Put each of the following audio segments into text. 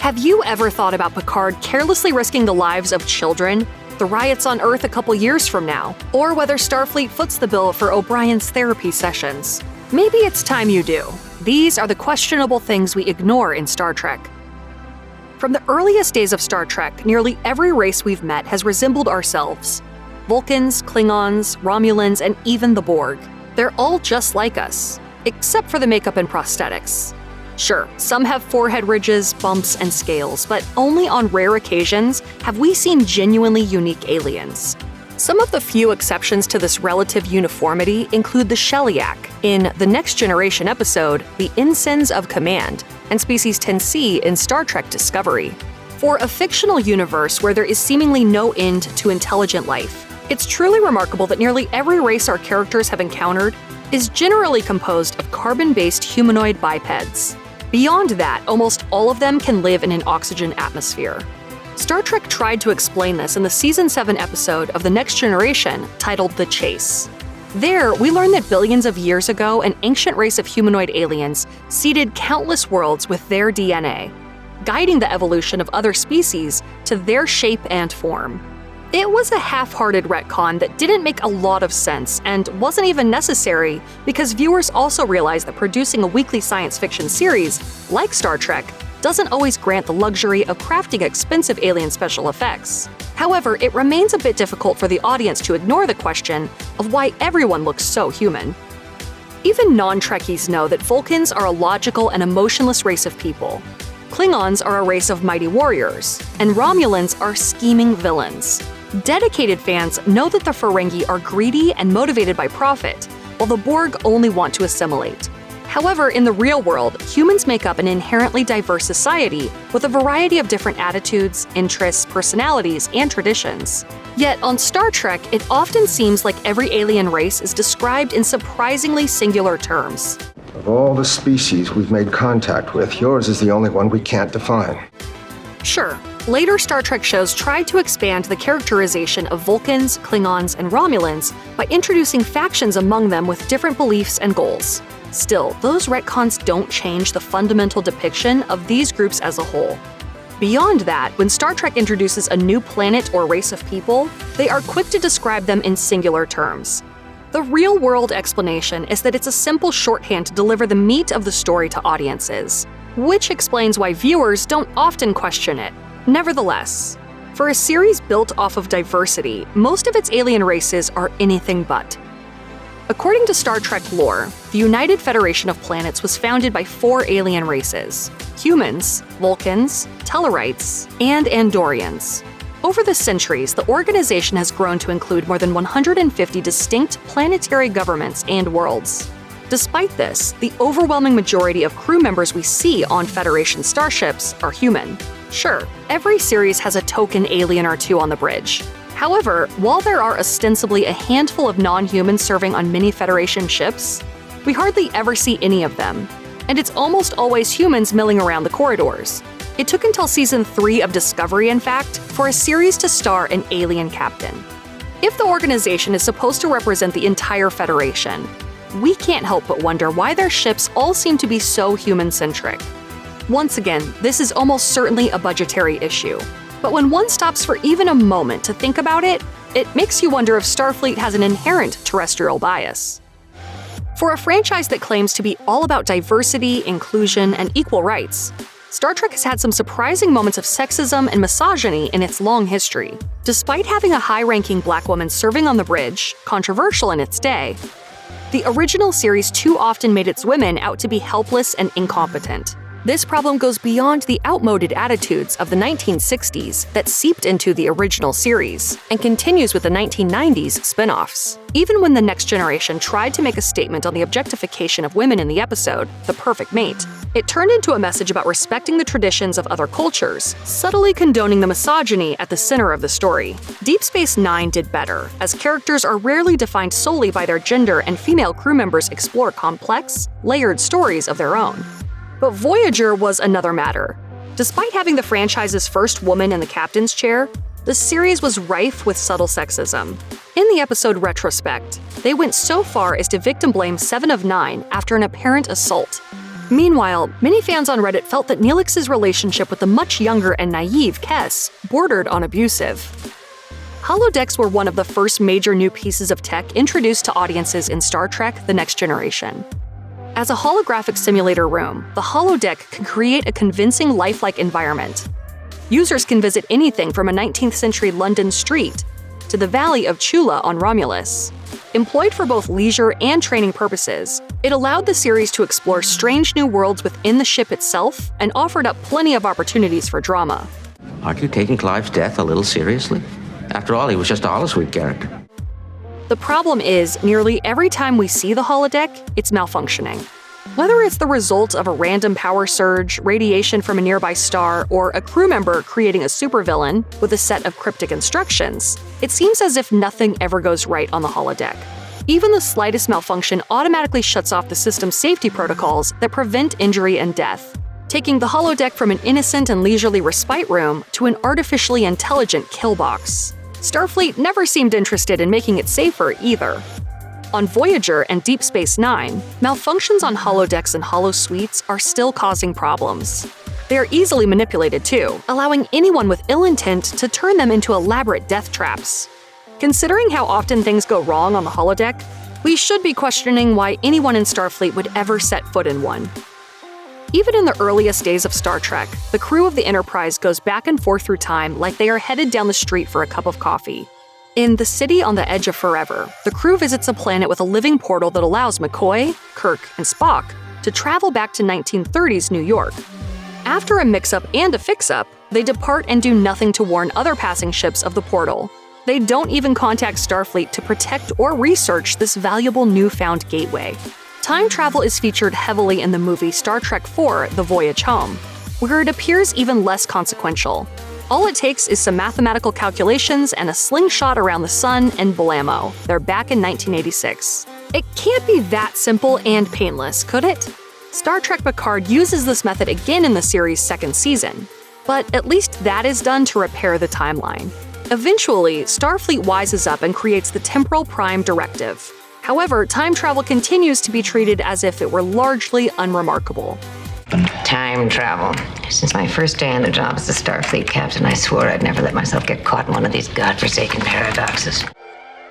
Have you ever thought about Picard carelessly risking the lives of children, the riots on Earth a couple years from now, or whether Starfleet foots the bill for O'Brien's therapy sessions? Maybe it's time you do. These are the questionable things we ignore in Star Trek. From the earliest days of Star Trek, nearly every race we've met has resembled ourselves. Vulcans, Klingons, Romulans, and even the Borg. They're all just like us, except for the makeup and prosthetics. Sure, some have forehead ridges, bumps, and scales, but only on rare occasions have we seen genuinely unique aliens. Some of the few exceptions to this relative uniformity include the Shellyak in the Next Generation episode, The Ensigns of Command, and Species 10C in Star Trek Discovery. For a fictional universe where there is seemingly no end to intelligent life, it's truly remarkable that nearly every race our characters have encountered is generally composed of carbon-based humanoid bipeds. Beyond that, almost all of them can live in an oxygen atmosphere. Star Trek tried to explain this in the Season 7 episode of The Next Generation titled The Chase. There, we learn that billions of years ago, an ancient race of humanoid aliens seeded countless worlds with their DNA, guiding the evolution of other species to their shape and form. It was a half-hearted retcon that didn't make a lot of sense and wasn't even necessary because viewers also realized that producing a weekly science fiction series, like Star Trek, doesn't always grant the luxury of crafting expensive alien special effects. However, it remains a bit difficult for the audience to ignore the question of why everyone looks so human. Even non-Trekkies know that Vulcans are a logical and emotionless race of people. Klingons are a race of mighty warriors, and Romulans are scheming villains. Dedicated fans know that the Ferengi are greedy and motivated by profit, while the Borg only want to assimilate. However, in the real world, humans make up an inherently diverse society with a variety of different attitudes, interests, personalities, and traditions. Yet, on Star Trek, it often seems like every alien race is described in surprisingly singular terms. Of all the species we've made contact with, yours is the only one we can't define. Sure, later Star Trek shows tried to expand the characterization of Vulcans, Klingons, and Romulans by introducing factions among them with different beliefs and goals. Still, those retcons don't change the fundamental depiction of these groups as a whole. Beyond that, when Star Trek introduces a new planet or race of people, they are quick to describe them in singular terms. The real-world explanation is that it's a simple shorthand to deliver the meat of the story to audiences, which explains why viewers don't often question it. Nevertheless, for a series built off of diversity, most of its alien races are anything but. According to Star Trek lore, the United Federation of Planets was founded by 4 alien races: humans, Vulcans, Tellarites, and Andorians. Over the centuries, the organization has grown to include more than 150 distinct planetary governments and worlds. Despite this, the overwhelming majority of crew members we see on Federation starships are human. Sure, every series has a token alien or two on the bridge. However, while there are ostensibly a handful of non-humans serving on many Federation ships, we hardly ever see any of them, and it's almost always humans milling around the corridors. It took until Season 3 of Discovery, in fact, for a series to star an alien captain. If the organization is supposed to represent the entire Federation, we can't help but wonder why their ships all seem to be so human-centric. Once again, this is almost certainly a budgetary issue. But when one stops for even a moment to think about it, it makes you wonder if Starfleet has an inherent terrestrial bias. For a franchise that claims to be all about diversity, inclusion, and equal rights, Star Trek has had some surprising moments of sexism and misogyny in its long history. Despite having a high-ranking black woman serving on the bridge, controversial in its day, the original series too often made its women out to be helpless and incompetent. This problem goes beyond the outmoded attitudes of the 1960s that seeped into the original series and continues with the 1990s spin-offs. Even when The Next Generation tried to make a statement on the objectification of women in the episode, The Perfect Mate, it turned into a message about respecting the traditions of other cultures, subtly condoning the misogyny at the center of the story. Deep Space Nine did better, as characters are rarely defined solely by their gender and female crew members explore complex, layered stories of their own. But Voyager was another matter. Despite having the franchise's first woman in the captain's chair, the series was rife with subtle sexism. In the episode Retrospect, they went so far as to victim blame 7 of 9 after an apparent assault. Meanwhile, many fans on Reddit felt that Neelix's relationship with the much younger and naive Kes bordered on abusive. Holodecks were one of the first major new pieces of tech introduced to audiences in Star Trek: The Next Generation. As a holographic simulator room, the holodeck can create a convincing lifelike environment. Users can visit anything from a 19th century London street to the Valley of Chula on Romulus. Employed for both leisure and training purposes, it allowed the series to explore strange new worlds within the ship itself and offered up plenty of opportunities for drama. Aren't you taking Clive's death a little seriously? After all, he was just a holosuite character. The problem is, nearly every time we see the holodeck, it's malfunctioning. Whether it's the result of a random power surge, radiation from a nearby star, or a crew member creating a supervillain with a set of cryptic instructions, it seems as if nothing ever goes right on the holodeck. Even the slightest malfunction automatically shuts off the system's safety protocols that prevent injury and death, taking the holodeck from an innocent and leisurely respite room to an artificially intelligent kill box. Starfleet never seemed interested in making it safer either. On Voyager and Deep Space Nine, malfunctions on holodecks and holosuites are still causing problems. They are easily manipulated too, allowing anyone with ill intent to turn them into elaborate death traps. Considering how often things go wrong on the holodeck, we should be questioning why anyone in Starfleet would ever set foot in one. Even in the earliest days of Star Trek, the crew of the Enterprise goes back and forth through time like they are headed down the street for a cup of coffee. In The City on the Edge of Forever, the crew visits a planet with a living portal that allows McCoy, Kirk, and Spock to travel back to 1930s New York. After a mix-up and a fix-up, they depart and do nothing to warn other passing ships of the portal. They don't even contact Starfleet to protect or research this valuable newfound gateway. Time travel is featured heavily in the movie Star Trek IV: The Voyage Home, where it appears even less consequential. All it takes is some mathematical calculations and a slingshot around the sun, and blammo, they're back in 1986. It can't be that simple and painless, could it? Star Trek Picard uses this method again in the series' second season, but at least that is done to repair the timeline. Eventually, Starfleet wises up and creates the Temporal Prime Directive. However, time travel continues to be treated as if it were largely unremarkable. Time travel. Since my first day on the job as a Starfleet captain, I swore I'd never let myself get caught in one of these godforsaken paradoxes.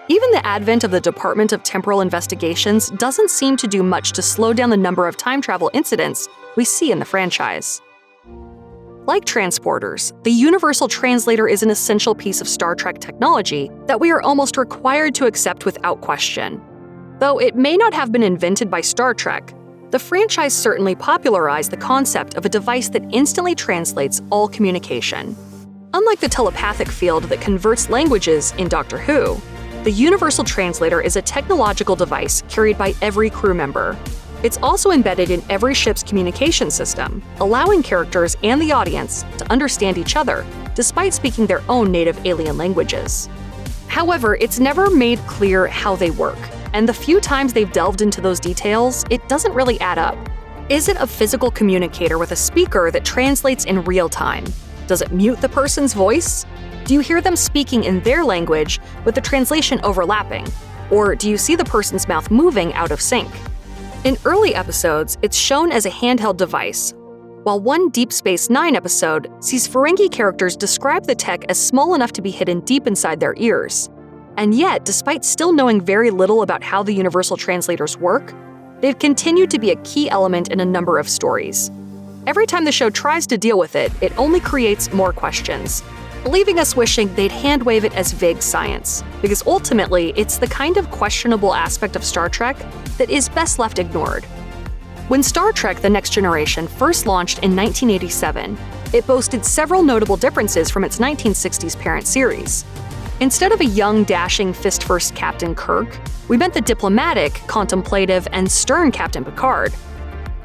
Even the advent of the Department of Temporal Investigations doesn't seem to do much to slow down the number of time travel incidents we see in the franchise. Like transporters, the Universal Translator is an essential piece of Star Trek technology that we are almost required to accept without question. Though it may not have been invented by Star Trek, the franchise certainly popularized the concept of a device that instantly translates all communication. Unlike the telepathic field that converts languages in Doctor Who, the Universal Translator is a technological device carried by every crew member. It's also embedded in every ship's communication system, allowing characters and the audience to understand each other, despite speaking their own native alien languages. However, it's never made clear how they work, and the few times they've delved into those details, it doesn't really add up. Is it a physical communicator with a speaker that translates in real time? Does it mute the person's voice? Do you hear them speaking in their language with the translation overlapping? Or do you see the person's mouth moving out of sync? In early episodes, it's shown as a handheld device, while one Deep Space Nine episode sees Ferengi characters describe the tech as small enough to be hidden deep inside their ears. And yet, despite still knowing very little about how the Universal Translators work, they've continued to be a key element in a number of stories. Every time the show tries to deal with it, it only creates more questions, leaving us wishing they'd hand-wave it as vague science, because ultimately, it's the kind of questionable aspect of Star Trek that is best left ignored. When Star Trek: The Next Generation first launched in 1987, it boasted several notable differences from its 1960s parent series. Instead of a young, dashing, fist-first Captain Kirk, we met the diplomatic, contemplative, and stern Captain Picard.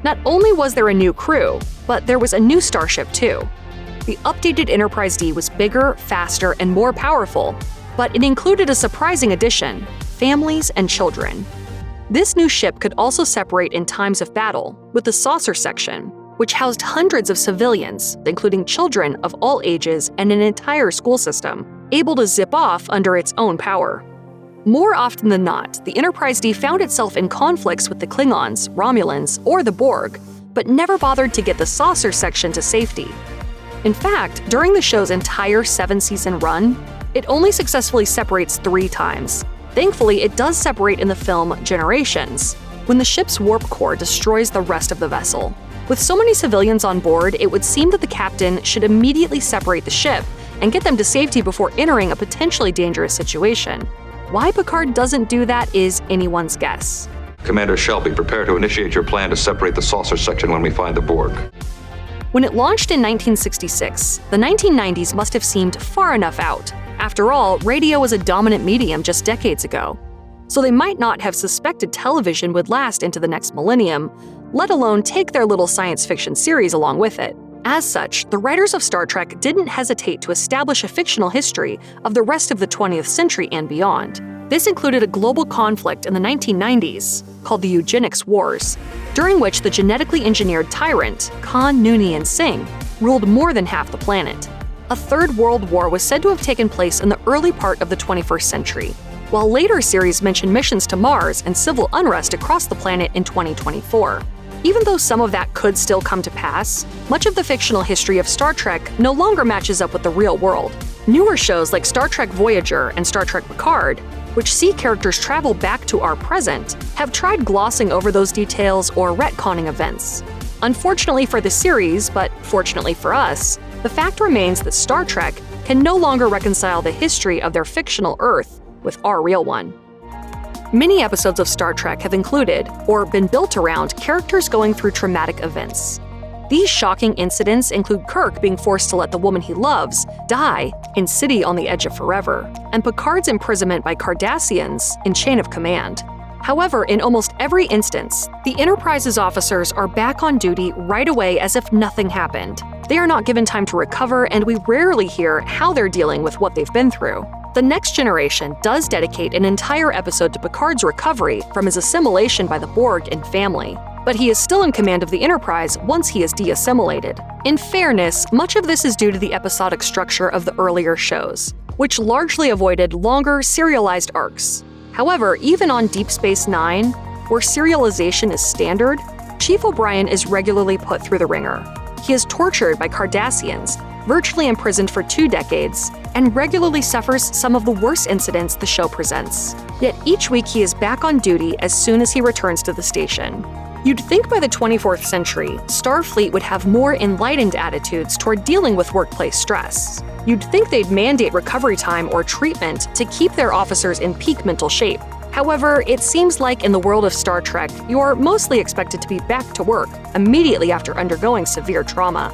Not only was there a new crew, but there was a new starship too. The updated Enterprise D was bigger, faster, and more powerful, but it included a surprising addition: families and children. This new ship could also separate in times of battle, with the saucer section, which housed hundreds of civilians, including children of all ages and an entire school system, able to zip off under its own power. More often than not, the Enterprise D found itself in conflicts with the Klingons, Romulans, or the Borg, but never bothered to get the saucer section to safety. In fact, during the show's entire 7-season run, it only successfully separates 3 times. Thankfully, it does separate in the film Generations, when the ship's warp core destroys the rest of the vessel. With so many civilians on board, it would seem that the captain should immediately separate the ship and get them to safety before entering a potentially dangerous situation. Why Picard doesn't do that is anyone's guess. Commander Shelby, prepare to initiate your plan to separate the saucer section when we find the Borg. When it launched in 1966, the 1990s must have seemed far enough out. After all, radio was a dominant medium just decades ago. So they might not have suspected television would last into the next millennium, let alone take their little science fiction series along with it. As such, the writers of Star Trek didn't hesitate to establish a fictional history of the rest of the 20th century and beyond. This included a global conflict in the 1990s called the Eugenics Wars, during which the genetically engineered tyrant, Khan Noonien Singh, ruled more than half the planet. A third world war was said to have taken place in the early part of the 21st century, while later series mention missions to Mars and civil unrest across the planet in 2024. Even though some of that could still come to pass, much of the fictional history of Star Trek no longer matches up with the real world. Newer shows like Star Trek Voyager and Star Trek Picard, which see characters travel back to our present, have tried glossing over those details or retconning events. Unfortunately for the series, but fortunately for us, the fact remains that Star Trek can no longer reconcile the history of their fictional Earth with our real one. Many episodes of Star Trek have included, or been built around, characters going through traumatic events. These shocking incidents include Kirk being forced to let the woman he loves die in City on the Edge of Forever, and Picard's imprisonment by Cardassians in Chain of Command. However, in almost every instance, the Enterprise's officers are back on duty right away as if nothing happened. They are not given time to recover, and we rarely hear how they're dealing with what they've been through. The Next Generation does dedicate an entire episode to Picard's recovery from his assimilation by the Borg and family, but he is still in command of the Enterprise once he is de-assimilated. In fairness, much of this is due to the episodic structure of the earlier shows, which largely avoided longer, serialized arcs. However, even on Deep Space Nine, where serialization is standard, Chief O'Brien is regularly put through the ringer. He is tortured by Cardassians, virtually imprisoned for 2 decades, and regularly suffers some of the worst incidents the show presents. Yet each week he is back on duty as soon as he returns to the station. You'd think by the 24th century, Starfleet would have more enlightened attitudes toward dealing with workplace stress. You'd think they'd mandate recovery time or treatment to keep their officers in peak mental shape. However, it seems like in the world of Star Trek, you're mostly expected to be back to work immediately after undergoing severe trauma.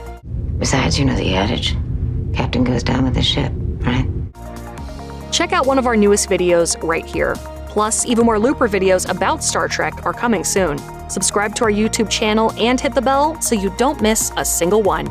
Besides, you know the adage. Captain goes down with the ship, right? Check out one of our newest videos right here. Plus, even more Looper videos about Star Trek are coming soon. Subscribe to our YouTube channel and hit the bell so you don't miss a single one.